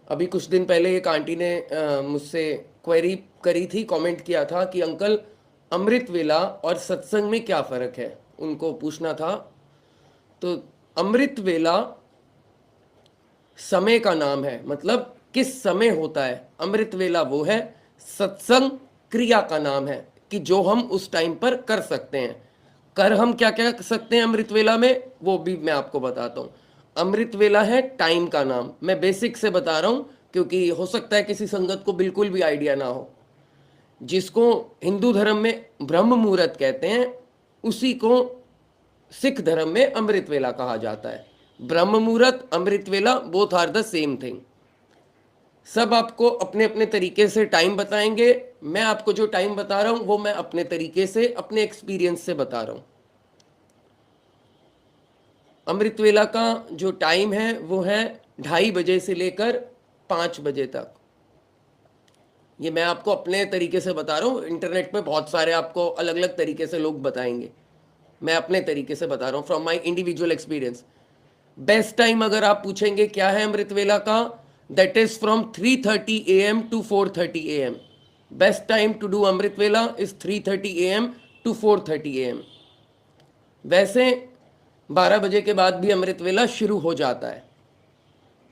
अभी कुछ दिन पहले एक आंटी ने मुझसे क्वेरी करी थी, कमेंट किया था कि अंकल अमृत वेला और सत्संग में क्या फ़र्क है, उनको पूछना था। तो अमृत वेला समय का नाम है, मतलब किस समय होता है। अमृत वेला वो है, सत्संग क्रिया का नाम है कि जो हम उस टाइम पर कर सकते हैं। कर हम क्या क्या कर सकते हैं अमृत वेला में, वो भी मैं आपको बताता हूँ। अमृत वेला है टाइम का नाम, मैं बेसिक से बता रहा हूँ क्योंकि हो सकता है किसी संगत को बिल्कुल भी आइडिया ना हो। जिसको हिंदू धर्म में ब्रह्म मुहूर्त कहते हैं, उसी को सिख धर्म में अमृत वेला कहा जाता है। ब्रह्म muhurat, amrit vela, both are the same thing. सब आपको अपने अपने तरीके से टाइम बताएंगे। मैं आपको जो टाइम बता रहा हूं वो मैं अपने तरीके से, अपने एक्सपीरियंस से बता रहा हूं। अमृत वेला का जो टाइम है वो है 2:30 से लेकर 5 बजे तक। ये मैं आपको अपने तरीके से बता रहा हूँ, इंटरनेट पे बहुत सारे आपको अलग अलग तरीके से लोग बताएंगे, मैं अपने तरीके से बता रहा हूँ from my individual experience. Best time अगर आप पूछेंगे क्या है अमृत वेला का, that is from 3:30 AM to 4:30 AM। Best time to do Amrit vela is 3:30 AM to 4:30 AM। वैसे 12 बजे के बाद भी अमृत वेला शुरू हो जाता है।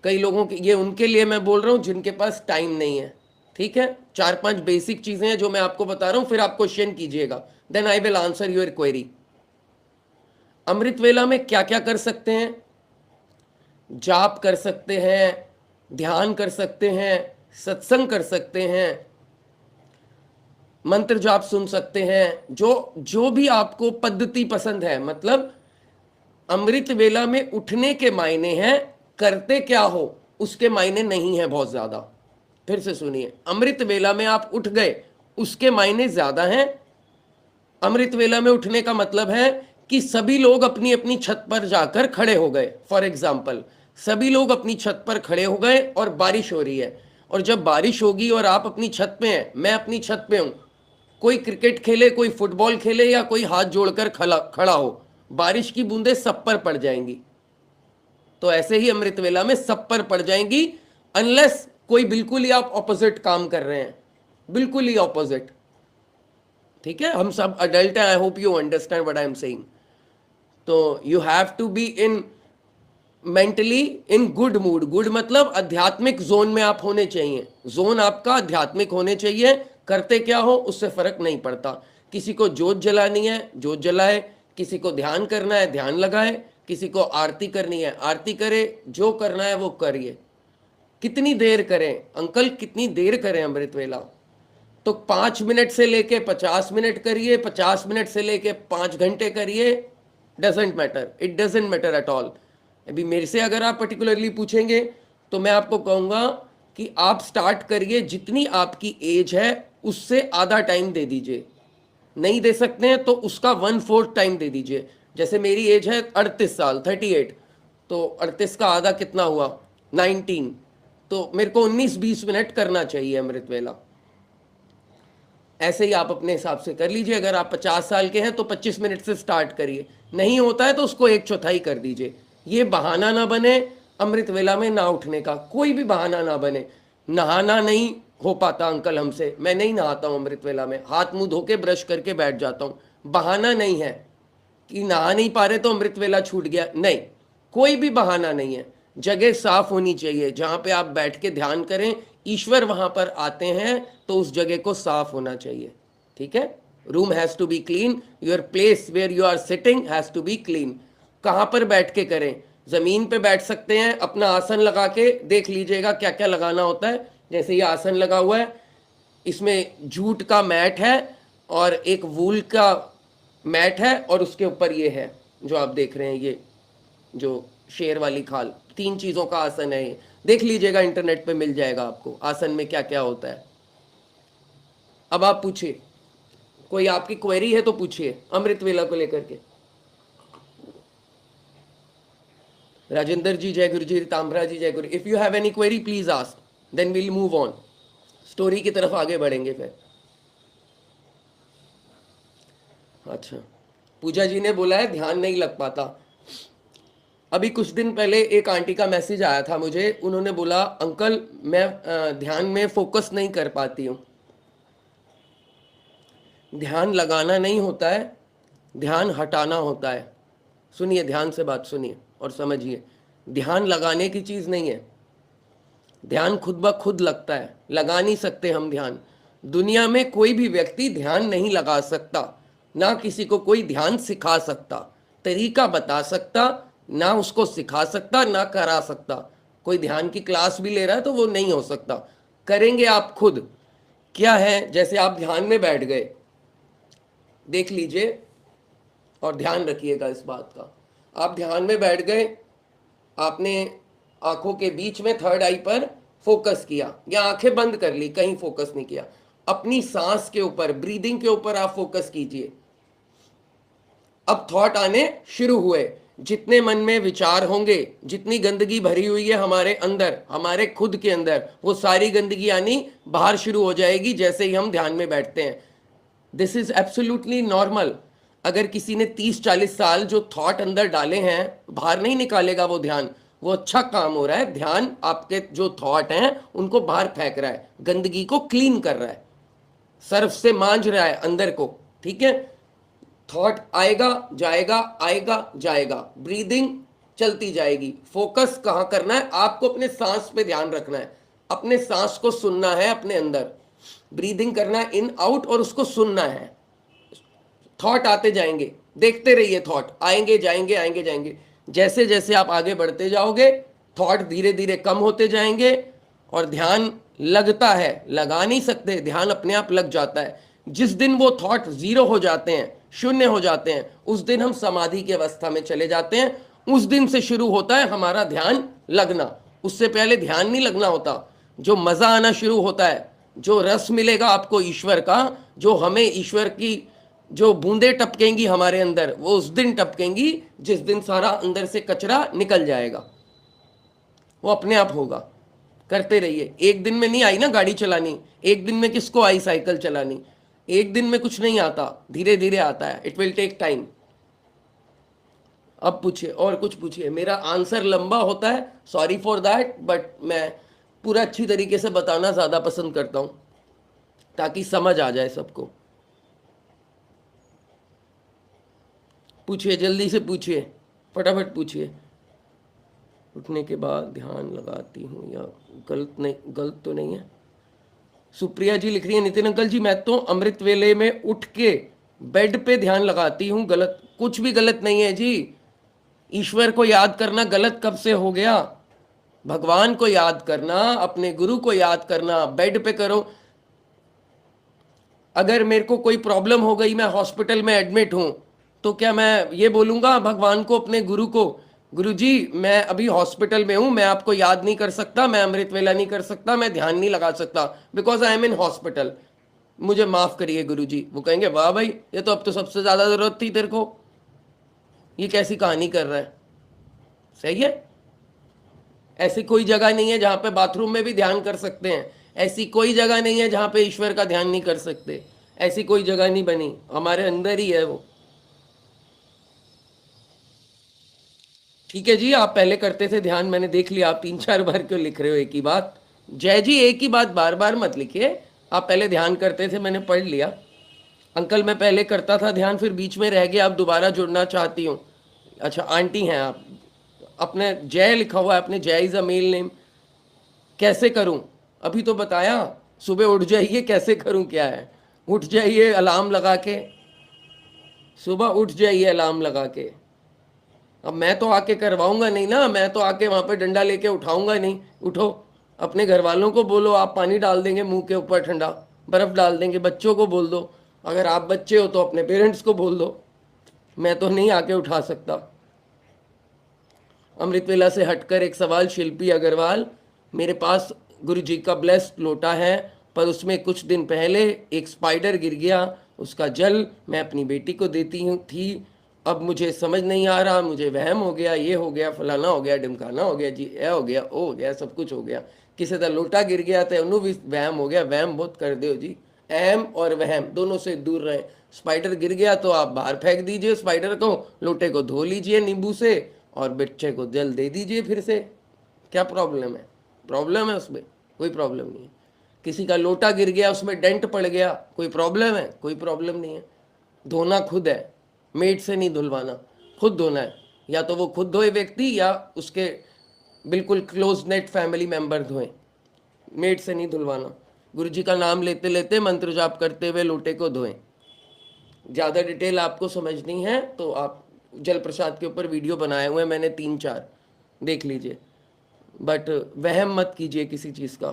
कई लोगों के, ये उनके लिए मैं बोल रहा हूँ जिनके पास टाइम नहीं है। ठीक है, 4-5 बेसिक चीजें हैं जो मैं आपको बता रहा हूँ, फिर आप क्वेश्चन कीजिएगा, then I will answer your query. Amrit vela में क्या क्या कर सकते हैं? जाप कर सकते हैं, ध्यान कर सकते हैं, सत्संग कर सकते हैं, मंत्र जाप सुन सकते हैं, जो जो भी आपको पद्धति पसंद है। मतलब अमृत वेला में उठने के मायने हैं, करते क्या हो उसके मायने नहीं है बहुत ज्यादा। फिर से सुनिए, अमृत वेला में आप उठ गए उसके मायने ज्यादा हैं। अमृत वेला में उठने का मतलब है कि सभी लोग अपनी अपनी छत पर जाकर खड़े हो गए। फॉर एग्जाम्पल, सभी लोग अपनी छत पर खड़े हो गए और बारिश हो रही है, और जब बारिश होगी और आप अपनी छत पे हैं, मैं अपनी छत पे हूं, कोई क्रिकेट खेले, कोई फुटबॉल खेले, या कोई हाथ जोड़कर खड़ा हो, बारिश की बूंदें सब पर पड़ जाएंगी। तो ऐसे ही अमृत वेला में सब पर पड़ जाएंगी, अनलेस कोई बिल्कुल ही आप ऑपोजिट काम कर रहे हैं, बिल्कुल ही ऑपोजिट। ठीक है, हम सब अडल्ट हैं, I hope you understand what I am saying. तो you have to be in mentally in good mood. Good मतलब आध्यात्मिक जोन में आप होने चाहिए, जोन आपका आध्यात्मिक होने चाहिए। करते क्या हो उससे फर्क नहीं पड़ता। किसी को जोत जलानी है जोत जलाए, किसी को ध्यान करना है ध्यान लगाए, किसी को आरती करनी है आरती करे, जो करना है वो करिए। कितनी देर करें अंकल, कितनी देर करें अमृत वेला? तो 5 मिनट से लेके 50 मिनट करिए, 50 मिनट से लेके 5 घंटे करिए, doesn't matter, it doesn't matter at all. अभी मेरे से अगर आप पर्टिकुलरली पूछेंगे तो मैं आपको कहूँगा कि आप स्टार्ट करिए, जितनी आपकी एज है उससे आधा टाइम दे दीजिए। नहीं दे सकते हैं तो उसका 1/4 टाइम दे दीजिए। जैसे मेरी एज है 38 साल, 38, तो 38 का आधा कितना हुआ? 19। तो मेरे को 19-20 मिनट करना चाहिए अमृत वेला। ऐसे ही आप अपने हिसाब से कर लीजिए। अगर आप 50 साल के हैं तो 25 मिनट से स्टार्ट करिए, नहीं होता है तो उसको 1/4 कर दीजिए। ये बहाना ना बने अमृत वेला में ना उठने का, कोई भी बहाना ना बने। नहाना नहीं हो पाता अंकल हमसे, मैं नहीं नहाता हूँ अमृत वेला में, हाथ मुंह धो के ब्रश करके बैठ जाता हूँ। बहाना नहीं है कि नहा नहीं पा रहे तो अमृत वेला छूट गया, नहीं, कोई भी बहाना नहीं है। जगह साफ होनी चाहिए, जहां पे आप बैठ के ध्यान करें, ईश्वर वहां पर आते हैं तो उस जगह को साफ होना चाहिए। ठीक है, room has to be clean, your place where you are sitting has to be clean. कहाँ पर बैठ के करें? जमीन पे बैठ सकते हैं, अपना आसन लगा के देख लीजिएगा क्या क्या लगाना होता है। जैसे ये आसन लगा हुआ है, इसमें जूट का मैट है और एक वूल का मैट है, और उसके ऊपर ये है जो आप देख रहे हैं, ये जो शेर वाली खाल, 3 चीज़ों का आसन है ये। देख लीजिएगा, इंटरनेट पे मिल जाएगा आपको आसन में क्या क्या होता है। अब आप पूछिए, कोई आपकी क्वेरी है तो पूछिए अमृत वेला को लेकर के। राजेंद्र जी जय गुरु जी, ताम्रा जी जय गुरु। If you have any query please ask, then we'll move on, story की तरफ आगे बढ़ेंगे फिर। अच्छा, पूजा जी ने बोला है ध्यान नहीं लग पाता। अभी कुछ दिन पहले एक आंटी का मैसेज आया था मुझे, उन्होंने बोला अंकल मैं ध्यान में फोकस नहीं कर पाती हूँ। ध्यान लगाना नहीं होता है, ध्यान हटाना होता है। सुनिए, ध्यान से बात सुनिए और समझिए, ध्यान लगाने की चीज नहीं है। ध्यान खुद ब खुद लगता है, लगा नहीं सकते हम ध्यान। दुनिया में कोई भी व्यक्ति ध्यान नहीं लगा सकता, ना किसी को कोई ध्यान सिखा सकता, तरीका बता सकता, ना उसको सिखा सकता, ना करा सकता। कोई ध्यान की क्लास भी ले रहा है तो वो नहीं हो सकता, करेंगे आप खुद। क्या है, जैसे आप ध्यान में बैठ गए, देख लीजिए और ध्यान रखिएगा इस बात का। आप ध्यान में बैठ गए, आपने आंखों के बीच में थर्ड आई पर फोकस किया या आंखें बंद कर ली, कहीं फोकस नहीं किया। अपनी सांस के ऊपर, ब्रीदिंग के ऊपर आप फोकस कीजिए। अब थॉट आने शुरू हुए, जितने मन में विचार होंगे, जितनी गंदगी भरी हुई है हमारे अंदर, हमारे खुद के अंदर, वो सारी गंदगी आनी बाहर शुरू हो जाएगी जैसे ही हम ध्यान में बैठते हैं। This is absolutely normal. अगर किसी ने 30-40 साल जो थॉट अंदर डाले हैं, बाहर नहीं निकालेगा वो ध्यान, वो अच्छा काम हो रहा है। ध्यान आपके जो थॉट हैं उनको बाहर फेंक रहा है, गंदगी को क्लीन कर रहा है, सर्फ से मांझ रहा है अंदर को। ठीक है, थॉट आएगा जाएगा, आएगा जाएगा, ब्रीदिंग चलती जाएगी। फोकस कहाँ करना है, आपको अपने सांस पे ध्यान रखना है, अपने सांस को सुनना है, अपने अंदर ब्रीदिंग करना है इन आउट, और उसको सुनना है। थॉट आते जाएंगे, देखते रहिए, थॉट आएंगे जाएंगे, आएंगे जाएंगे। जैसे जैसे आप आगे बढ़ते जाओगे, थॉट धीरे धीरे कम होते जाएंगे और ध्यान लगता है। लगा नहीं सकते, ध्यान अपने आप लग जाता है। जिस दिन वो थॉट जीरो हो जाते हैं, शून्य हो जाते हैं, उस दिन हम समाधि की अवस्था में चले जाते हैं। उस दिन से शुरू होता है हमारा ध्यान लगना, उससे पहले ध्यान नहीं लगना होता। जो मजा आना शुरू होता है, जो रस मिलेगा आपको ईश्वर का, जो हमें ईश्वर की जो बूंदे टपकेंगी हमारे अंदर, वो उस दिन टपकेंगी जिस दिन सारा अंदर से कचरा निकल जाएगा। वो अपने आप होगा। करते रहिए। एक दिन में नहीं आई ना गाड़ी चलानी, एक दिन में किसको आई साइकिल चलानी, एक दिन में कुछ नहीं आता, धीरे धीरे आता है। It will take time. अब पूछिए, और कुछ पूछिए। मेरा आंसर लंबा होता है, सॉरी फॉर दैट, बट मैं पूरा अच्छी तरीके से बताना ज्यादा पसंद करता हूं ताकि समझ आ जाए सबको। पूछिए, जल्दी से पूछिए, फटाफट पूछिए। उठने के बाद ध्यान लगाती हूँ या गलत नहीं, गलत तो नहीं है। सुप्रिया जी लिख रही है, नितिन अंकल जी मैं तो अमृत वेले में उठ के बेड पे ध्यान लगाती हूँ, गलत कुछ भी गलत नहीं है जी। ईश्वर को याद करना गलत कब से हो गया? भगवान को याद करना, अपने गुरु को याद करना बेड पे करो। अगर मेरे को कोई प्रॉब्लम हो गई, मैं हॉस्पिटल में एडमिट हूं, तो क्या मैं ये बोलूंगा भगवान को, अपने गुरु को, गुरु जी मैं अभी हॉस्पिटल में हूं, मैं आपको याद नहीं कर सकता, मैं अमृत वेला नहीं कर सकता, मैं ध्यान नहीं लगा सकता because I am in hospital, मुझे माफ करिए गुरु जी। वो कहेंगे वाह भाई, ये तो अब तो सबसे ज्यादा जरूरत थी तेरे को, ये कैसी कहानी कर रहा है। सही है। ऐसी कोई जगह नहीं है जहां पे बाथरूम में भी ध्यान कर सकते हैं, ऐसी कोई जगह नहीं है जहां पे ईश्वर का ध्यान नहीं कर सकते, ऐसी कोई जगह नहीं बनी, हमारे अंदर ही है वो। ठीक है जी, आप पहले करते थे ध्यान, मैंने देख लिया आप 3-4 बार क्यों लिख रहे हो एक ही बात। जय जी, एक ही बात बार बार मत लिखिए। आप पहले ध्यान करते थे, मैंने पढ़ लिया। अंकल मैं पहले करता था ध्यान, फिर बीच में रह गया, अब दोबारा जुड़ना चाहती हूँ। अच्छा आंटी हैं आप, अपने जय लिखा हुआ है, अपने जय इज अ मेल नेम। कैसे करूं? अभी तो बताया, सुबह उठ जाइए, कैसे करूं क्या है? उठ जाइए अलार्म लगा के, सुबह उठ जाइए अलार्म लगा के। अब मैं तो आके करवाऊंगा नहीं ना, मैं तो आके वहां पे डंडा लेके उठाऊंगा नहीं। उठो, अपने घर वालों को बोलो, आप पानी डाल देंगे मुंह के ऊपर, ठंडा बर्फ डाल देंगे, बच्चों को बोल दो, अगर आप बच्चे हो तो अपने पेरेंट्स को बोल दो, मैं तो नहीं आके उठा सकता। अमृतवेला से हटकर एक सवाल, शिल्पी अग्रवाल, मेरे पास गुरु जी का ब्लेस्ड लोटा है, पर उसमें कुछ दिन पहले एक स्पाइडर गिर गया, उसका जल मैं अपनी बेटी को देती हूँ थी, अब मुझे समझ नहीं आ रहा, मुझे वहम हो गया, ये हो गया, फलाना हो गया, ढिमकाना हो गया जी, ए हो गया, ओ हो गया, सब कुछ हो गया। किसी का लोटा गिर गया तो उन्होंने भी वहम हो गया। वहम बहुत कर दो जी, अहम और वहम दोनों से दूर रहे। स्पाइडर गिर गया तो आप बाहर फेंक दीजिए स्पाइडर को, लोटे को धो लीजिए नींबू से और बच्चे को जल दे दीजिए फिर से, क्या प्रॉब्लम है? प्रॉब्लम है उसमें? कोई प्रॉब्लम नहीं है। किसी का लोटा गिर गया, उसमें डेंट पड़ गया, कोई प्रॉब्लम है? कोई प्रॉब्लम नहीं है। धोना खुद है, मेड से नहीं धुलवाना, खुद धोना है। या तो वो खुद धोए व्यक्ति, या उसके बिल्कुल क्लोज नेट फैमिली मेंबर धोए, मेड से नहीं धुलवाना। गुरु जी का नाम लेते लेते मंत्र जाप करते हुए लोटे को धोएं। ज़्यादा डिटेल आपको समझनी है तो आप जल प्रसाद के ऊपर वीडियो बनाए हुए हैं मैंने 3-4, देख लीजिए। बट वहम मत कीजिए किसी चीज़ का।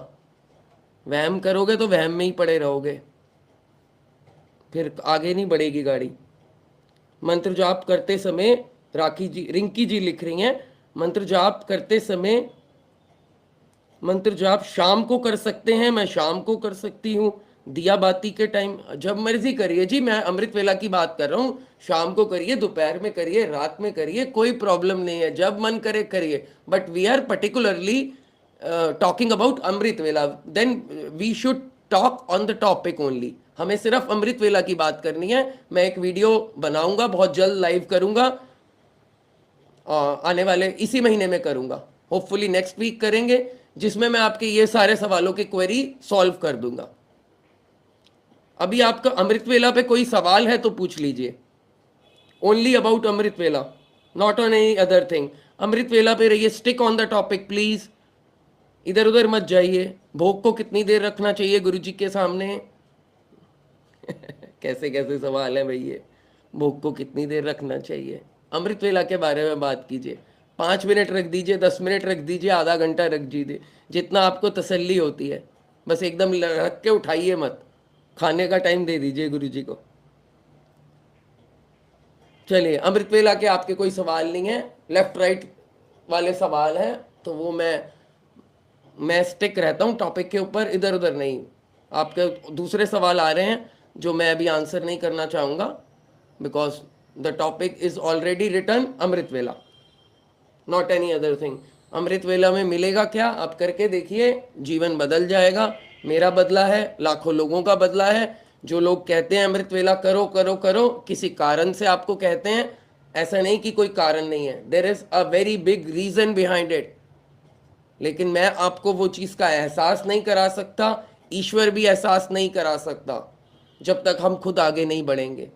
वहम करोगे तो वहम में ही पड़े रहोगे, फिर आगे नहीं बढ़ेगी गाड़ी। मंत्र जाप करते समय, राखी जी, रिंकी जी लिख रही हैं, मंत्र जाप करते समय, मंत्र जाप शाम को कर सकते हैं? मैं शाम को कर सकती हूँ, दिया बाती के टाइम, जब मर्जी करिए जी। मैं अमृत वेला की बात कर रहा हूँ। शाम को करिए, दोपहर में करिए, रात में करिए, कोई प्रॉब्लम नहीं है, जब मन करे करिए। But we are particularly talking about Amrit vela, then we should talk on the topic only. हमें सिर्फ अमृत वेला की बात करनी है। मैं एक वीडियो बनाऊंगा, बहुत जल्द लाइव करूंगा, आने वाले इसी महीने में करूंगा, होपफुली नेक्स्ट वीक करेंगे, जिसमें मैं आपके ये सारे सवालों की क्वेरी सॉल्व कर दूंगा। अभी आपका अमृत वेला पे कोई सवाल है तो पूछ लीजिए, only about Amrit vela, not on any other thing. Amrit vela पे रहिए, stick on the topic please, इधर उधर मत जाइए। भोग को कितनी देर रखना चाहिए गुरु जी के सामने? कैसे कैसे सवाल है भैया, भोग को कितनी देर रखना चाहिए? अमृत वेला के बारे में बात कीजिए। 5 मिनट रख दीजिए, 10 मिनट रख दीजिए, आधा घंटा रख दीजिए, जितना आपको तसल्ली होती है। बस एकदम रख के उठाइए मत, खाने का टाइम दे दीजिए गुरु जी को। चलिए, अमृत वेला के आपके कोई सवाल नहीं है, लेफ्ट राइट वाले सवाल हैं तो वो मैं स्टिक रहता हूँ टॉपिक के ऊपर, इधर उधर नहीं। आपके दूसरे सवाल आ रहे हैं जो मैं अभी आंसर नहीं करना चाहूँगा, because the topic is already written, Amrit vela, not any other thing. Amrit vela में मिलेगा क्या, आप करके देखिए, जीवन बदल जाएगा। मेरा बदला है, लाखों लोगों का बदला है। जो लोग कहते हैं अमृत वेला करो करो करो, किसी कारण से आपको कहते हैं, ऐसा नहीं कि कोई कारण नहीं है, there is a very big reason behind it. लेकिन मैं आपको वो चीज़ का एहसास नहीं करा सकता, ईश्वर भी एहसास नहीं करा सकता, जब तक हम खुद आगे नहीं बढ़ेंगे।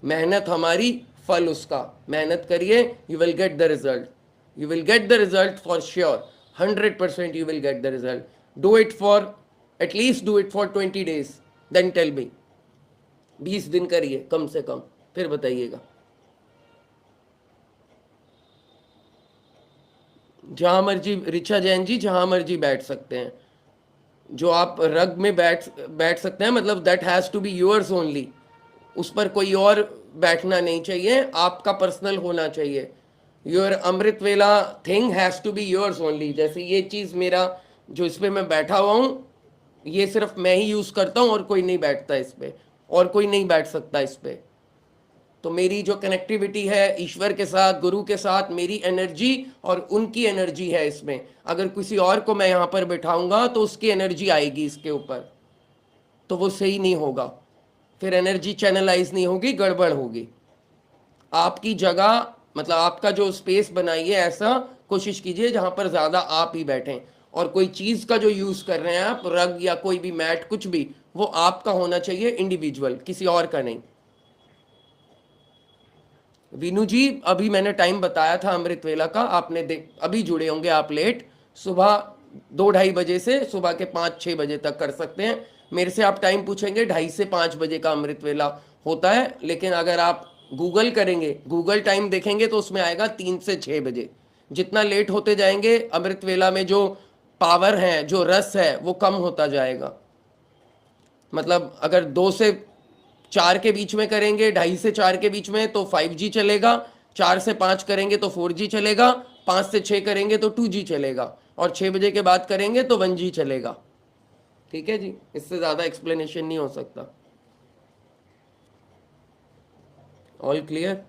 मेहनत हमारी, फल उसका। मेहनत करिए, you will get the result, you will get the result for sure, 100% you will get the result. Do it for, at least do it for 20 days, then tell me. 20 दिन करिए कम से कम, फिर बताइएगा। जहां मर्जी, रिचा जैन जी, जहां मर्जी बैठ सकते हैं। जो आप रग में बैठ सकते हैं, मतलब that has to be yours only, उस पर कोई और बैठना नहीं चाहिए, आपका पर्सनल होना चाहिए। Your amrit vela thing has to be yours only. जैसे ये चीज़ मेरा, जो इस पर मैं बैठा हुआ हूँ, ये सिर्फ मैं ही यूज़ करता हूँ और कोई नहीं बैठता इस पर, और कोई नहीं बैठ सकता इस पर। तो मेरी जो कनेक्टिविटी है ईश्वर के साथ, गुरु के साथ, मेरी एनर्जी और उनकी एनर्जी है इसमें। अगर किसी और को मैं यहाँ पर बैठाऊंगा तो उसकी एनर्जी आएगी इसके ऊपर, तो वो सही नहीं होगा, फिर एनर्जी चैनलाइज नहीं होगी, गड़बड़ होगी। आपकी जगह, मतलब आपका जो स्पेस बनाइए, ऐसा कोशिश कीजिए जहां पर ज्यादा आप ही बैठें, और कोई चीज का जो यूज कर रहे हैं आप, रग या कोई भी मैट, कुछ भी, वो आपका होना चाहिए, इंडिविजुअल, किसी और का नहीं। वीनू जी, अभी मैंने टाइम बताया था अमृत वेला का, आपने अभी जुड़े होंगे आप लेट, सुबह 2-2:30 बजे से सुबह के 5-6 बजे तक कर सकते हैं। मेरे से आप टाइम पूछेंगे, 2:30 से 5 बजे का अमृत वेला होता है, लेकिन अगर आप गूगल करेंगे, गूगल टाइम देखेंगे तो उसमें आएगा 3 से 6 बजे। जितना लेट होते जाएंगे, अमृत वेला में जो पावर है, जो रस है, वो कम होता जाएगा। मतलब अगर 2 से 4 के बीच में करेंगे, 2:30 से 4 के बीच में, तो 5G चलेगा। 4 से 5 करेंगे तो 4G चलेगा। 5 से 6 करेंगे तो 2G चलेगा, और 6 बजे के बाद करेंगे तो 1G चलेगा। ठीक है जी, इससे ज़्यादा एक्सप्लेनेशन नहीं हो सकता। All clear?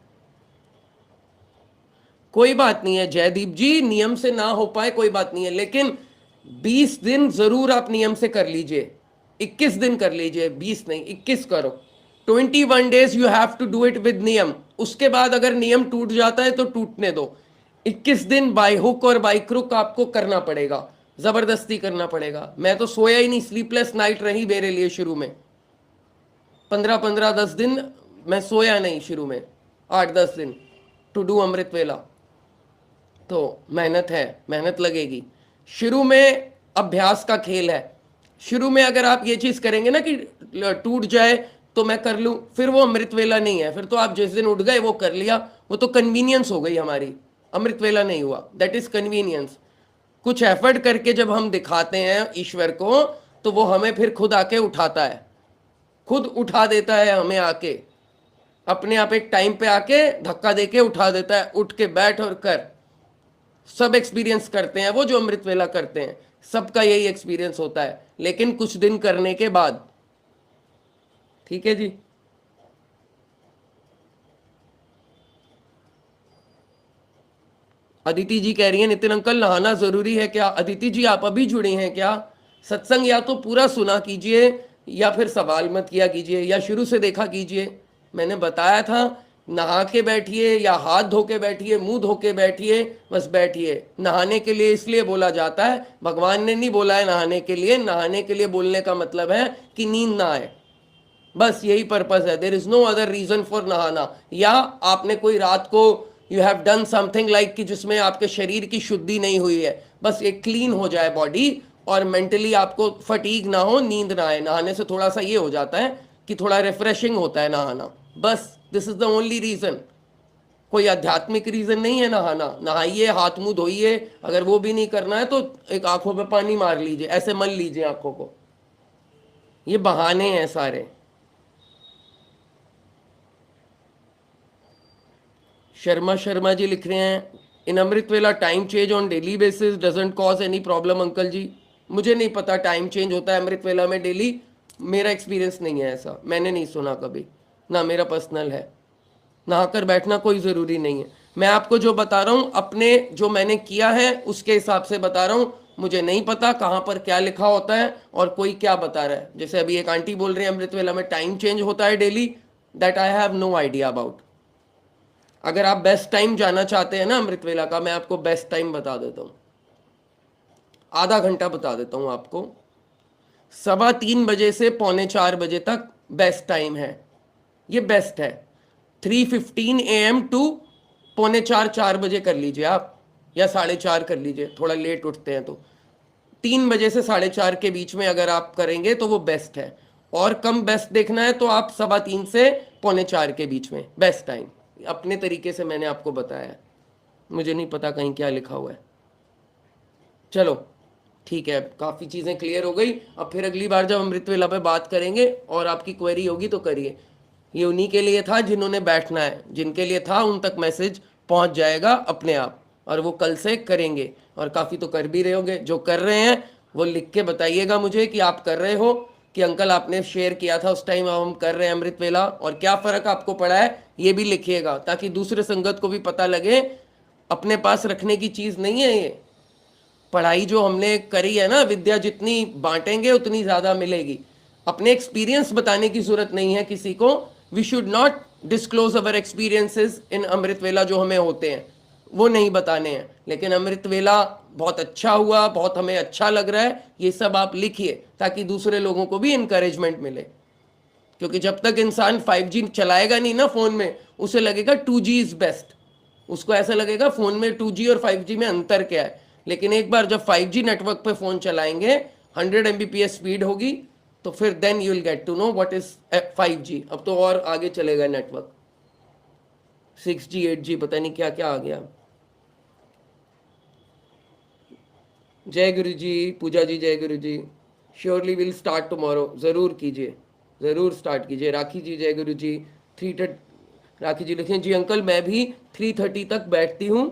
कोई बात नहीं है जयदीप जी, नियम से ना हो पाए कोई बात नहीं है, लेकिन 20 दिन जरूर आप नियम से कर लीजिए। 21 दिन कर लीजिए, 20 नहीं, 21 करो। 21 days you have to do it with नियम। उसके बाद अगर नियम टूट जाता है तो टूटने दो। 21 दिन बाय हुक और बाय क्रुक आपको करना पड़ेगा, जबरदस्ती करना पड़ेगा। मैं तो सोया ही नहीं, स्लीपलेस नाइट रही मेरे लिए शुरू में, 15-15-10 दिन मैं सोया नहीं शुरू में, 8-10 दिन टू डू अमृत वेला। तो मेहनत है, मेहनत लगेगी। शुरू में अभ्यास का खेल है। शुरू में अगर आप ये चीज करेंगे ना कि टूट जाए तो मैं कर लूं, फिर वो अमृत वेला नहीं है। फिर तो आप जिस दिन उठ गए वो कर लिया, वो तो कन्वीनियंस हो गई हमारी, अमृत वेला नहीं हुआ, दैट इज कन्वीनियंस। कुछ एफर्ट करके जब हम दिखाते हैं ईश्वर को, तो वो हमें फिर खुद आके उठाता है, खुद उठा देता है हमें आके, अपने आप एक टाइम पे आके धक्का देके उठा देता है, उठ के बैठ और कर। सब एक्सपीरियंस करते हैं वो जो अमृत वेला करते हैं, सबका यही एक्सपीरियंस होता है, लेकिन कुछ दिन करने के बाद। ठीक है जी। अदिति जी कह रही है नितिन अंकल नहाना जरूरी है क्या? अदिति जी आप अभी जुड़े हैं क्या? सत्संग या तो पूरा सुना कीजिए या फिर सवाल मत किया कीजिए या शुरू से देखा कीजिए। मैंने बताया था नहा के बैठिए या हाथ धो के बैठिए, मुंह धो के बैठिए, बस बैठिए। नहाने के लिए इसलिए बोला जाता है, भगवान ने नहीं बोला है नहाने के लिए। नहाने के लिए बोलने का मतलब है कि नींद ना आए, बस यही पर्पस है। There is no other reason for नहाना। या आपने कोई रात को you have done something like कि जिसमें आपके शरीर की शुद्धि नहीं हुई है, बस एक क्लीन हो जाए बॉडी और मेंटली आपको फटीग ना हो, नींद ना आए। नहाने से थोड़ा सा ये हो जाता है कि थोड़ा रिफ्रेशिंग होता है नहाना, बस this is the only reason. कोई आध्यात्मिक रीजन नहीं है नहाना। नहाइए, हाथ मुंह धोइए, अगर वो भी नहीं करना है तो एक आंखों पे पानी मार लीजिए, ऐसे मल लीजिए आंखों को। ये बहाने हैं सारे। शर्मा जी लिख रहे हैं in Amrit vela time change on daily basis doesn't cause any problem uncle ji. मुझे नहीं पता टाइम चेंज होता है अमृत वेला में डेली, मेरा एक्सपीरियंस नहीं है ऐसा, मैंने नहीं सुना कभी, ना मेरा पर्सनल है। नहाकर बैठना कोई ज़रूरी नहीं है। मैं आपको जो बता रहा हूँ अपने जो मैंने किया है उसके हिसाब से बता रहा हूँ। मुझे नहीं पता कहाँ पर क्या लिखा होता है और कोई क्या बता रहा है। जैसे अभी एक आंटी बोल रही है अमृत वेला में टाइम चेंज होता है daily, that I have no idea about. अगर आप बेस्ट टाइम जानना चाहते हैं ना अमृत वेला का, मैं आपको बेस्ट टाइम बता देता हूँ, आधा घंटा बता देता हूँ आपको। 3:15 बजे से 3:45 बजे तक बेस्ट टाइम है, ये बेस्ट है। 3:15 AM टू 3:45-4 बजे कर लीजिए आप, या 4:30 कर लीजिए, थोड़ा लेट उठते हैं तो। 3 बजे से 4:30 के बीच में अगर आप करेंगे तो वो बेस्ट है। और कम बेस्ट देखना है तो आप 3:15 से 3:45 के बीच में बेस्ट टाइम, अपने तरीके से मैंने आपको बताया है, मुझे नहीं पता कहीं क्या लिखा हुआ है। चलो ठीक है, काफ़ी चीज़ें क्लियर हो गई। अब फिर अगली बार जब अमृत वेला पे बात करेंगे और आपकी क्वेरी होगी तो करिए। ये उन्हीं के लिए था जिन्होंने बैठना है, जिनके लिए था उन तक मैसेज पहुंच जाएगा अपने आप, और वो कल से करेंगे। और काफ़ी तो कर भी रहे होंगे, जो कर रहे हैं वो लिख के बताइएगा मुझे कि आप कर रहे हो, कि अंकल आपने शेयर किया था उस टाइम, अब हम कर रहे हैं अमृत वेला, और क्या फ़र्क आपको पड़ा है ये भी लिखिएगा, ताकि दूसरे संगत को भी पता लगे। अपने पास रखने की चीज़ नहीं है ये। पढ़ाई जो हमने करी है ना, विद्या जितनी बांटेंगे उतनी ज़्यादा मिलेगी। अपने एक्सपीरियंस बताने की ज़रूरत नहीं है किसी को। We should not disclose our experiences in Amrit vela जो हमें होते हैं, वो नहीं बताने हैं। लेकिन अमृत वेला बहुत अच्छा हुआ, बहुत हमें अच्छा लग रहा है, ये सब आप लिखिए ताकि दूसरे लोगों को भी इनकरेजमेंट मिले। क्योंकि जब तक इंसान 5G चलाएगा नहीं ना फ़ोन में, उसे लगेगा 2G इज़ बेस्ट। उसको ऐसा लगेगा फ़ोन में 2G और 5G में अंतर क्या है। लेकिन एक बार जब 5G नेटवर्क पे फ़ोन चलाएंगे, 100 Mbps स्पीड होगी, तो फिर then you will get to know what is 5G। अब तो और आगे चलेगा नेटवर्क, 6G 8G पता नहीं क्या क्या आ गया। जय गुरु जी, पूजा जी जय गुरु जी। श्योरली विल स्टार्ट टुमारो, ज़रूर कीजिए, ज़रूर स्टार्ट कीजिए। राखी जी जय गुरु जी। 3:30 राखी जी लिखें जी अंकल मैं भी 3:30 तक बैठती हूँ,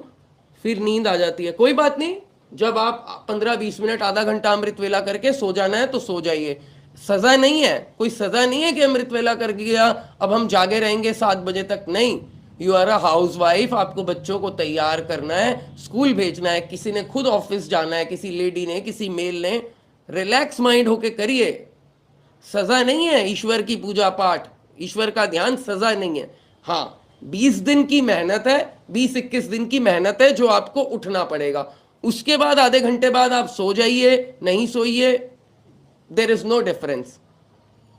फिर नींद आ जाती है। कोई बात नहीं, जब आप 15-20 मिनट आधा घंटा अमृत वेला करके सो जाना है तो सो जाइए। सज़ा नहीं है, कोई सज़ा नहीं है कि अमृत वेला कर दिया अब हम जागे रहेंगे 7 बजे तक, नहीं। You are a housewife, आपको बच्चों को तैयार करना है, स्कूल भेजना है, किसी ने खुद ऑफिस जाना है, किसी लेडी ने, किसी मेल ने। रिलैक्स माइंड होके करिए, सज़ा नहीं है। ईश्वर की पूजा पाठ, ईश्वर का ध्यान सज़ा नहीं है। हाँ, 20 दिन की मेहनत है, 20-21 दिन की मेहनत है जो आपको उठना पड़ेगा। उसके बाद आधे घंटे बाद आप सो जाइए, नहीं सोइए, देर इज नो डिफरेंस,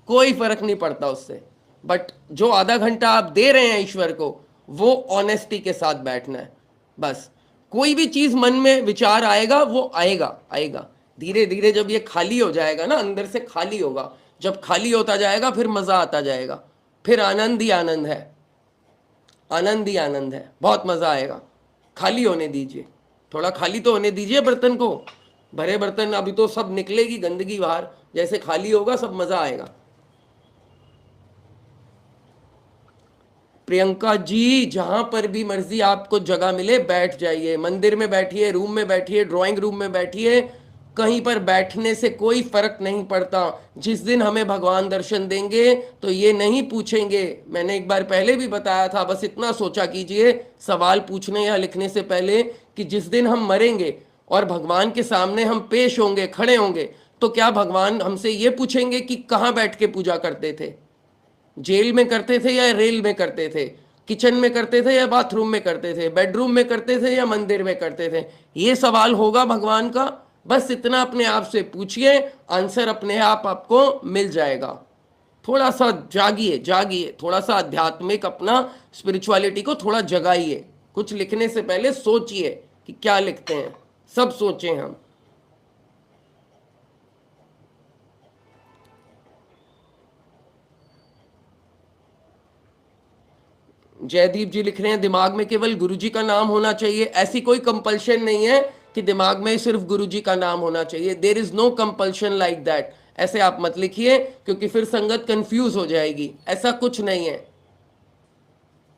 कोई फर्क नहीं पड़ता उससे। बट जो आधा घंटा आप दे रहे हैं ईश्वर को, वो ऑनेस्टी के साथ बैठना है बस। कोई भी चीज मन में विचार आएगा, वो आएगा आएगा धीरे धीरे। जब ये खाली हो जाएगा ना, अंदर से खाली होगा, जब खाली होता जाएगा फिर मजा आता जाएगा, फिर आनंद ही आनंद है, आनंद ही आनंद है, बहुत मजा आएगा। खाली होने दीजिए, थोड़ा खाली तो होने दीजिए बर्तन को। भरे बर्तन अभी तो सब निकलेगी गंदगी बाहर, जैसे खाली होगा सब मजा आएगा। प्रियंका जी, जहां पर भी मर्जी आपको जगह मिले बैठ जाइए, मंदिर में बैठिए, रूम में बैठिए, ड्राइंग रूम में बैठिए, कहीं पर बैठने से कोई फर्क नहीं पड़ता। जिस दिन हमें भगवान दर्शन देंगे तो ये नहीं पूछेंगे, मैंने एक बार पहले भी बताया था, बस इतना सोचा कीजिए सवाल पूछने या लिखने से पहले कि जिस दिन हम मरेंगे और भगवान के सामने हम पेश होंगे, खड़े होंगे, तो क्या भगवान हमसे ये पूछेंगे कि कहाँ बैठ के पूजा करते थे? जेल में करते थे या रेल में करते थे? किचन में करते थे या बाथरूम में करते थे? बेडरूम में करते थे या मंदिर में करते थे? ये सवाल होगा भगवान का। बस इतना अपने आप से पूछिए, आंसर अपने आप आपको मिल जाएगा। थोड़ा सा जागिए, जागिए, थोड़ा सा आध्यात्मिक अपना स्पिरिचुअलिटी को थोड़ा जगाइए। कुछ लिखने से पहले सोचिए कि क्या लिखते हैं, सब सोचें हम। जयदीप जी लिख रहे हैं दिमाग में केवल गुरुजी का नाम होना चाहिए। ऐसी कोई कंपल्शन नहीं है कि दिमाग में सिर्फ गुरुजी का नाम होना चाहिए। There is no compulsion like that. ऐसे आप मत लिखिए क्योंकि फिर संगत कंफ्यूज हो जाएगी। ऐसा कुछ नहीं है।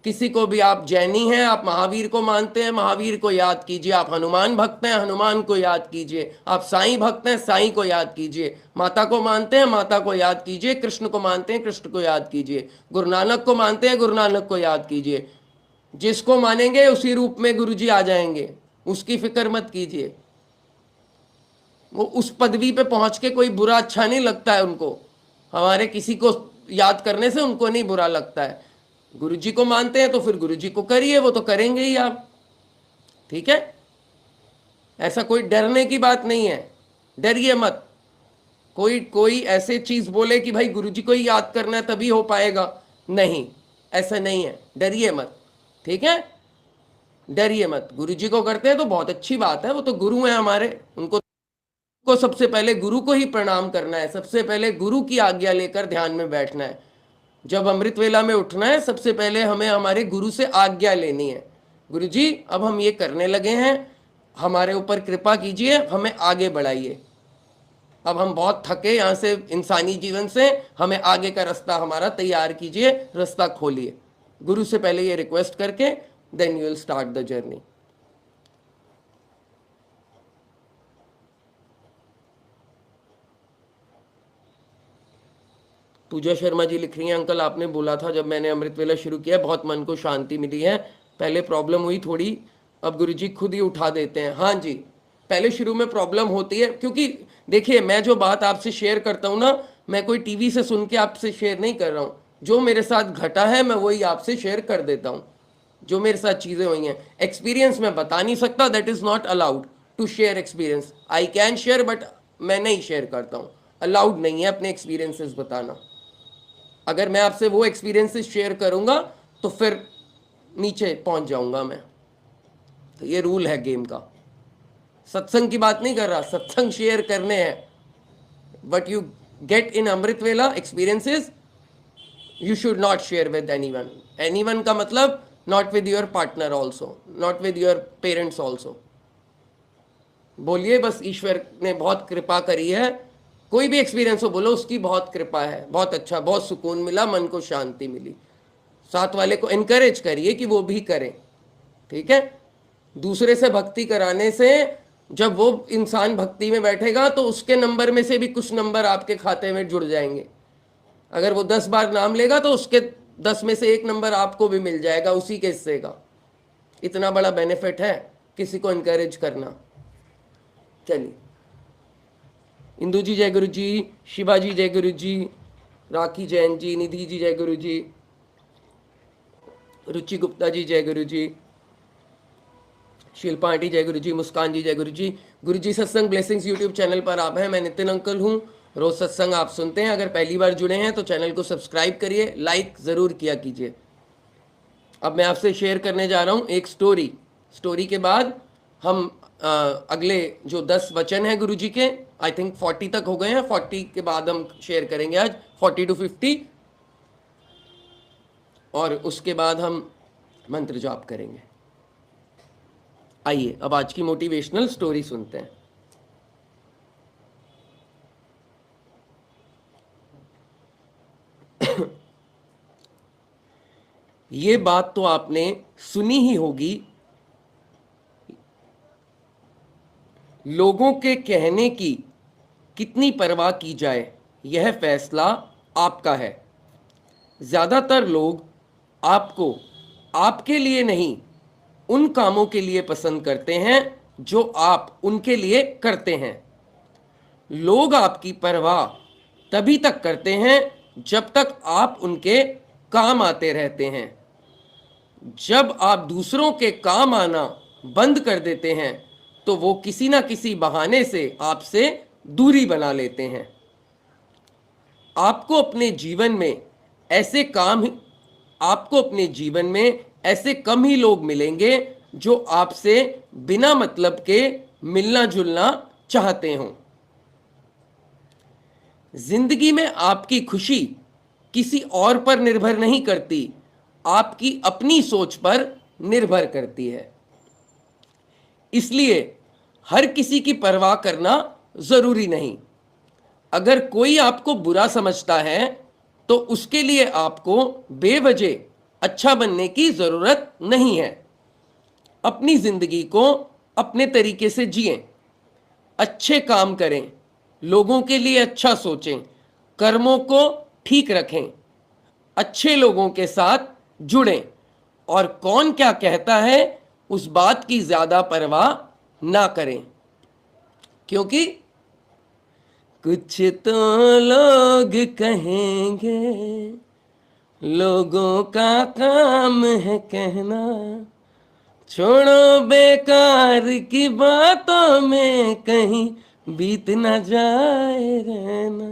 किसी को भी, आप जैनी हैं, आप महावीर को मानते हैं, महावीर को याद कीजिए। आप हनुमान भक्त हैं, हनुमान को याद कीजिए। आप साईं भक्त हैं, साईं को याद कीजिए। माता को मानते हैं, माता को याद कीजिए। कृष्ण को मानते हैं, कृष्ण को याद कीजिए। गुरु नानक को मानते हैं, गुरु नानक को याद कीजिए। जिसको मानेंगे उसी रूप में गुरुजी आ जाएंगे, उसकी फिक्र मत कीजिए। वो उस पदवी पे पहुंच के कोई बुरा अच्छा नहीं लगता है उनको। हमारे किसी को याद करने से उनको नहीं बुरा लगता है। गुरुजी को मानते हैं तो फिर गुरुजी को करिए, वो तो करेंगे ही आप। ठीक है, ऐसा कोई डरने की बात नहीं है, डरिए मत। कोई कोई ऐसे चीज बोले कि भाई गुरुजी को ही याद करना है तभी हो पाएगा, नहीं, ऐसा नहीं है, डरिए मत। ठीक है, डरिए मत। गुरुजी को करते हैं तो बहुत अच्छी बात है, वो तो गुरु हैं हमारे। उनको को सबसे पहले गुरु को ही प्रणाम करना है, सबसे पहले गुरु की आज्ञा लेकर ध्यान में बैठना है। जब अमृत वेला में उठना है, सबसे पहले हमें हमारे गुरु से आज्ञा लेनी है। गुरु जी, अब हम ये करने लगे हैं, हमारे ऊपर कृपा कीजिए, हमें आगे बढ़ाइए। अब हम बहुत थके यहाँ से इंसानी जीवन से, हमें आगे का रास्ता हमारा तैयार कीजिए, रास्ता खोलिए। गुरु से पहले ये रिक्वेस्ट करके then you will start the journey. Pooja Sharma ji लिख रही हैं, अंकल आपने बोला था जब मैंने अमृत वेला शुरू किया बहुत मन को शांति मिली है। पहले प्रॉब्लम हुई थोड़ी, अब गुरुजी खुद ही उठा देते हैं। हाँ जी, पहले शुरू में प्रॉब्लम होती है, क्योंकि देखिए मैं जो बात आपसे शेयर करता हूँ ना, मैं कोई टीवी से सुन के आपसे शेयर नहीं कर रहा हूँ। जो मेरे साथ घटा है मैं वही आपसे शेयर कर देता हूँ। जो मेरे साथ चीज़ें हुई हैं, एक्सपीरियंस मैं बता नहीं सकता, that is not allowed to share experience. I can share but मैं नहीं शेयर करता हूँ, अलाउड नहीं है अपने एक्सपीरियंसेस बताना। अगर मैं आपसे वो एक्सपीरियंसेस शेयर करूंगा तो फिर नीचे पहुंच जाऊंगा मैं। तो ये रूल है गेम का। सत्संग की बात नहीं कर रहा, सत्संग शेयर करने हैं। But you get in Amrit वेला experiences, you should not share with anyone. Anyone का मतलब not with your partner also, not with your parents also. बोलिए बस ईश्वर ने बहुत कृपा करी है। कोई भी एक्सपीरियंस हो बोलो उसकी बहुत कृपा है, बहुत अच्छा, बहुत सुकून मिला, मन को शांति मिली। साथ वाले को इनकरेज करिए कि वो भी करें। ठीक है, दूसरे से भक्ति कराने से जब वो इंसान भक्ति में बैठेगा तो उसके नंबर में से भी कुछ नंबर आपके खाते में जुड़ जाएंगे। अगर वो 10 बार नाम लेगा तो उसके 10 में से 1 नंबर आपको भी मिल जाएगा उसी के हिस्से का। इतना बड़ा बेनिफिट है किसी को इनकरेज करना। चलिए, इंदू जी जय गुरु जी, शिवा जी जय गुरु जी, राखी जैन जी, निधि जी जय गुरु जी, रुचि गुप्ता जी जय गुरु जी, शिल्पा आंटी जय गुरु जी, मुस्कान जी जय गुरु जी। गुरु जी सत्संग ब्लेसिंग्स यूट्यूब चैनल पर आप हैं, मैं नितिन अंकल हूँ। रोज सत्संग आप सुनते हैं, अगर पहली बार जुड़े हैं तो चैनल को सब्सक्राइब करिए, लाइक जरूर किया कीजिए। अब मैं आपसे शेयर करने जा रहा हूँ एक स्टोरी के बाद हम अगले जो 10 वचन हैं गुरु जी के, आई थिंक 40 तक हो गए हैं, 40 के बाद हम शेयर करेंगे आज 40 to 50, और उसके बाद हम मंत्र जाप करेंगे। आइए अब आज की मोटिवेशनल स्टोरी सुनते हैं। ये बात तो आपने सुनी ही होगी, लोगों के कहने की कितनी परवाह की जाए, यह फैसला आपका है। ज्यादातर लोग आपको आपके लिए नहीं, उन कामों के लिए पसंद करते हैं जो आप उनके लिए करते हैं। लोग आपकी परवाह तभी तक करते हैं जब तक आप उनके काम आते रहते हैं। जब आप दूसरों के काम आना बंद कर देते हैं तो वो किसी ना किसी बहाने से आपसे दूरी बना लेते हैं। आपको अपने जीवन में ऐसे कम ही लोग मिलेंगे जो आपसे बिना मतलब के मिलना जुलना चाहते हों। जिंदगी में आपकी खुशी किसी और पर निर्भर नहीं करती, आपकी अपनी सोच पर निर्भर करती है। इसलिए हर किसी की परवाह करना जरूरी नहीं। अगर कोई आपको बुरा समझता है तो उसके लिए आपको बेवजह अच्छा बनने की जरूरत नहीं है। अपनी जिंदगी को अपने तरीके से जिएं, अच्छे काम करें, लोगों के लिए अच्छा सोचें, कर्मों को ठीक रखें, अच्छे लोगों के साथ जुड़ें और कौन क्या कहता है उस बात की ज्यादा परवाह ना करें, क्योंकि कुछ तो लोग कहेंगे, लोगों का काम है कहना, छोड़ो बेकार की बातों में कहीं बीत ना जाए रहना।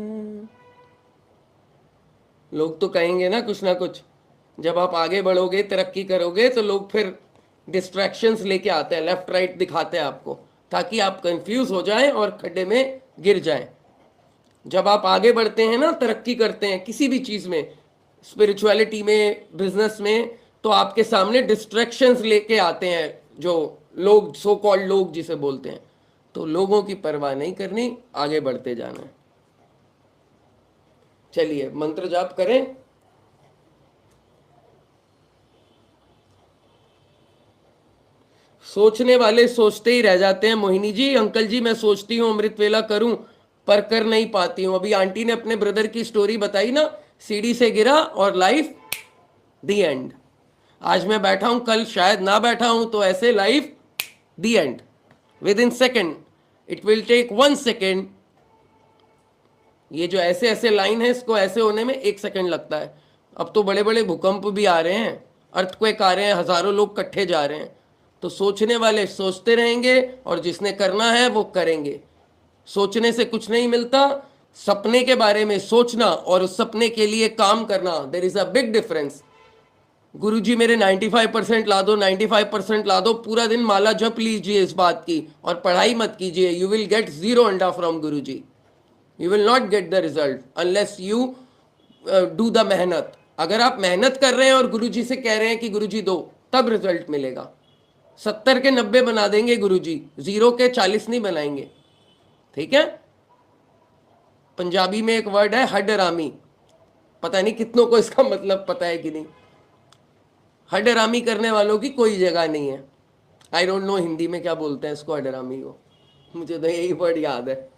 लोग तो कहेंगे ना कुछ। जब आप आगे बढ़ोगे, तरक्की करोगे, तो लोग फिर डिस्ट्रैक्शंस लेके आते हैं, लेफ्ट राइट दिखाते हैं आपको, ताकि आप कंफ्यूज हो जाएं और खड्डे में गिर जाएं। जब आप आगे बढ़ते हैं ना, तरक्की करते हैं किसी भी चीज में, स्पिरिचुअलिटी में, बिजनेस में, तो आपके सामने डिस्ट्रैक्शंस लेके आते हैं जो लोग, सो कॉल्ड लोग जिसे बोलते हैं। तो लोगों की परवाह नहीं करनी, आगे बढ़ते जाना है। चलिए मंत्र जाप करें। सोचने वाले सोचते ही रह जाते हैं। मोहिनी जी, अंकल जी, मैं सोचती हूँ अमृत वेला करूं पर कर नहीं पाती हूं। अभी आंटी ने अपने ब्रदर की स्टोरी बताई ना, सीढ़ी से गिरा और लाइफ दी एंड। आज मैं बैठा हूं, कल शायद ना बैठा हूं, तो ऐसे life the end within second. It will take 1 second. ये जो ऐसे ऐसे लाइन है, इसको ऐसे होने में 1 सेकेंड लगता है। अब तो बड़े बड़े भूकंप भी आ रहे हैं, अर्थक्वेक आ रहे हैं, हजारों लोग इकट्ठे जा रहे हैं। तो सोचने वाले सोचते रहेंगे और जिसने करना है वो करेंगे। सोचने से कुछ नहीं मिलता, सपने के बारे में सोचना और उस सपने के लिए काम करना, there is a big difference. गुरुजी मेरे 95% ला दो, 95% ला दो, पूरा दिन माला जप लीजिए इस बात की और पढ़ाई मत कीजिए, यू विल गेट 0 अंडा from Guruji. You will not get the result unless you do the मेहनत। अगर आप मेहनत कर रहे हैं और गुरुजी से कह रहे हैं कि गुरुजी दो, तब रिजल्ट मिलेगा। 70 के 90 बना देंगे गुरुजी, 0 के 40 नहीं बनाएंगे। ठीक है। पंजाबी में एक वर्ड है हडरामी, पता नहीं कितनों को इसका मतलब पता है कि नहीं। हडरामी करने वालों की कोई जगह नहीं है। आई डोंट नो हिंदी में क्या बोलते हैं इसको, हडरामी को, मुझे तो यही वर्ड याद है।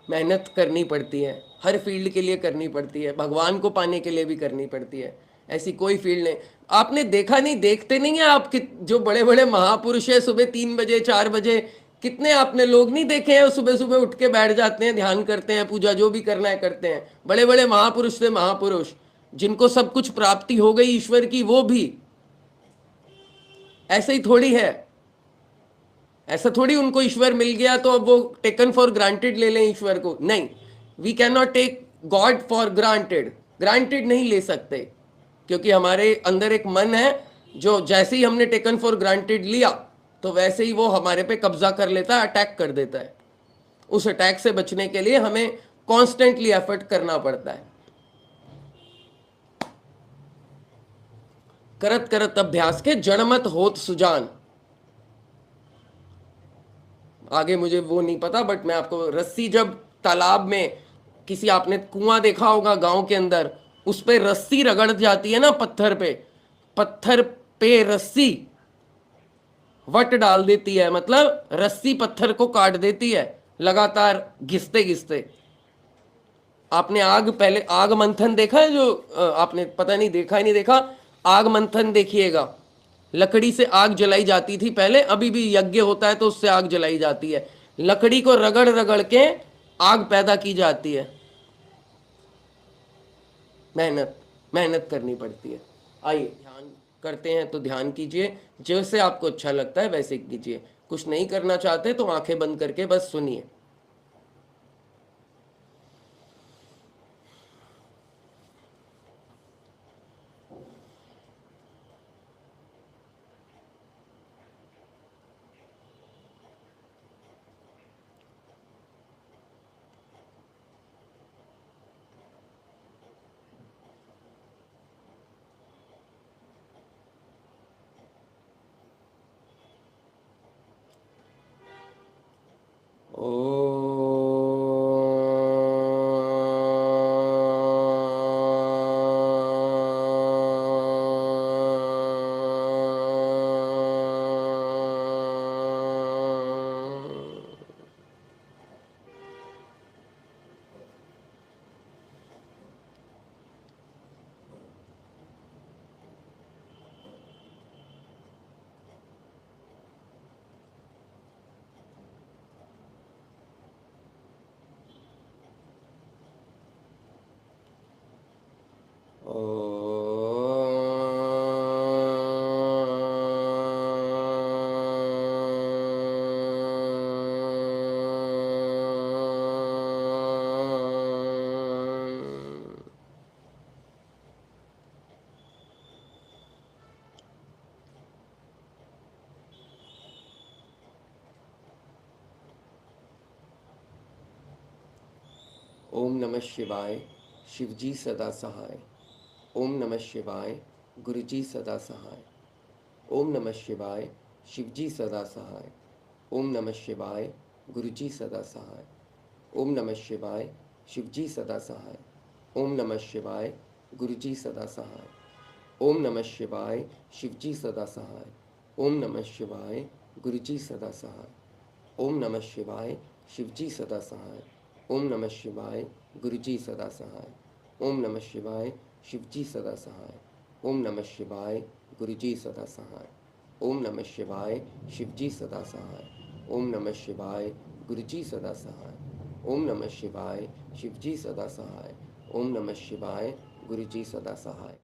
मेहनत करनी पड़ती है, हर फील्ड के लिए करनी पड़ती है, भगवान को पाने के लिए भी करनी पड़ती है। ऐसी कोई फील्ड नहीं। आपने देखा नहीं, देखते नहीं है आप कि जो बड़े बड़े महापुरुष है, सुबह 3 बजे 4 बजे, कितने आपने लोग नहीं देखे हैं सुबह सुबह उठ के बैठ जाते हैं, ध्यान करते हैं, पूजा जो भी करना है करते हैं। बड़े बड़े महापुरुष से महापुरुष, जिनको सब कुछ प्राप्ति हो गई ईश्वर की वो भी। ऐसे ही थोड़ी है, ऐसा थोड़ी उनको ईश्वर मिल गया तो अब वो टेकन फॉर ग्रांटेड ले लें ईश्वर को, नहीं। We can not take God for granted, granted नहीं ले सकते, क्योंकि हमारे अंदर एक मन है जो जैसे ही हमने टेकन फॉर ग्रांटेड लिया तो वैसे ही वो हमारे पे कब्जा कर लेता है, अटैक कर देता है। उस अटैक से बचने के लिए हमें कॉन्स्टेंटली एफर्ट करना पड़ता है। करत करत अभ्यास के जड़मत होत सुजान। आगे मुझे वो नहीं पता, बट मैं आपको, रस्सी जब तालाब में, किसी आपने कुआं देखा होगा गांव के अंदर, उस पे रस्सी रगड़ जाती है ना, पत्थर पे, पत्थर पे रस्सी वट डाल देती है, मतलब रस्सी पत्थर को काट देती है लगातार घिसते घिसते। आपने आग, पहले आग मंथन देखा है जो आपने, पता नहीं देखा ही नहीं देखा, आग मंथन देखिएगा। लकड़ी से आग जलाई जाती थी पहले, अभी भी यज्ञ होता है तो उससे आग जलाई जाती है। लकड़ी को रगड़ रगड़ के आग पैदा की जाती है। मेहनत मेहनत करनी पड़ती है। आइए ध्यान करते हैं तो ध्यान कीजिए, जैसे आपको अच्छा लगता है वैसे कीजिए। कुछ नहीं करना चाहते तो आंखें बंद करके बस सुनिए। ओम नमः शिवाय, शिवजी सदा सहाय। ओम नमः शिवाय, गुरुजी सदा सहाय। ओम नमः शिवाय, शिवजी सदा सहाय। ओम नमः शिवाय, गुरुजी सदा सहाय। ओम नमः शिवाय, शिवजी सदा सहाय। ओम नमः शिवाय, गुरुजी सदा सहाय। ओम नमः शिवाय, शिवजी सदा सहाय। ओम नमः शिवाय, गुरुजी सदा सहाय। ओम नमः शिवाय, शिवजी सदा सहाय। ओम नमः शिवाय, गुरुजी सदा सहाय। ओम नमः शिवाय, शिवजी सदा सहाय। ओम नमः शिवाय, गुरुजी सदा सहाय। ओम नमः शिवाय, शिवजी सदा सहाय। ओम नमः शिवाय, गुरुजी सदा सहाय। ओम नमः शिवाय, शिवजी सदा सहाय। ओम नमः शिवाय, गुरुजी सदा सहाय।